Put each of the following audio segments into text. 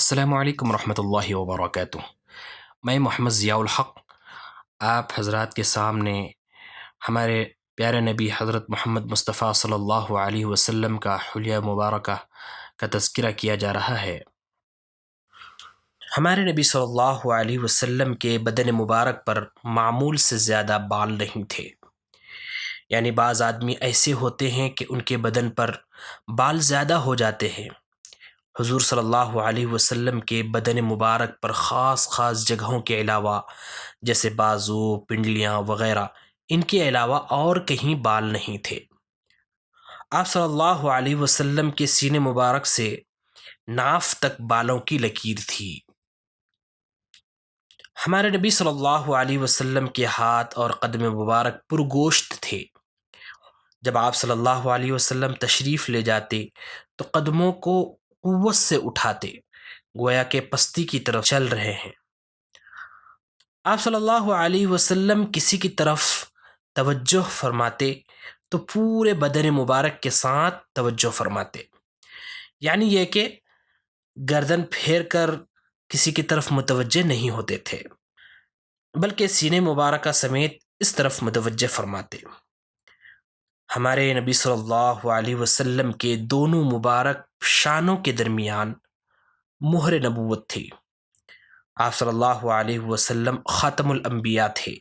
السلام علیکم ورحمۃ اللہ وبرکاتہ۔ میں محمد ضیاء الحق آپ حضرات کے سامنے ہمارے پیارے نبی حضرت محمد مصطفیٰ صلی اللہ علیہ وسلم کا حلیہ مبارکہ کا تذکرہ کیا جا رہا ہے۔ ہمارے نبی صلی اللہ علیہ وسلم کے بدن مبارک پر معمول سے زیادہ بال نہیں تھے، یعنی بعض آدمی ایسے ہوتے ہیں کہ ان کے بدن پر بال زیادہ ہو جاتے ہیں۔ حضور صلی اللہ علیہ وسلم کے بدن مبارک پر خاص جگہوں کے علاوہ جیسے بازو، پنڈلیاں وغیرہ، ان کے علاوہ اور کہیں بال نہیں تھے۔ آپ صلی اللہ علیہ وسلم کے سینے مبارک سے ناف تک بالوں کی لکیر تھی۔ ہمارے نبی صلی اللہ علیہ وسلم کے ہاتھ اور قدم مبارک پرگوشت تھے۔ جب آپ صلی اللہ علیہ وسلم تشریف لے جاتے تو قدموں کو قوت سے اٹھاتے، گویا کہ پستی کی طرف چل رہے ہیں۔ آپ صلی اللہ علیہ وسلم کسی کی طرف توجہ فرماتے تو پورے بدن مبارک کے ساتھ توجہ فرماتے، یعنی یہ کہ گردن پھیر کر کسی کی طرف متوجہ نہیں ہوتے تھے، بلکہ سینے مبارکہ سمیت اس طرف متوجہ فرماتے۔ ہمارے نبی صلی اللہ علیہ وسلم کے دونوں مبارک شانوں کے درمیان مہر نبوت تھی۔ آپ صلی اللہ علیہ وسلم خاتم الانبیاء تھے۔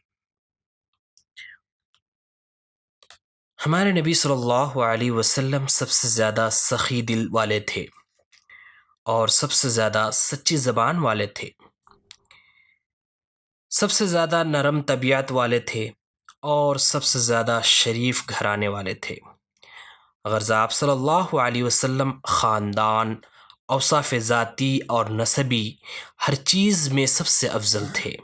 ہمارے نبی صلی اللہ علیہ وسلم سب سے زیادہ سخی دل والے تھے اور سب سے زیادہ سچی زبان والے تھے، سب سے زیادہ نرم طبیعت والے تھے اور سب سے زیادہ شریف گھرانے والے تھے۔ غرض آپ صلی اللہ علیہ وسلم خاندان، اوصاف ذاتی اور نسبی ہر چیز میں سب سے افضل تھے۔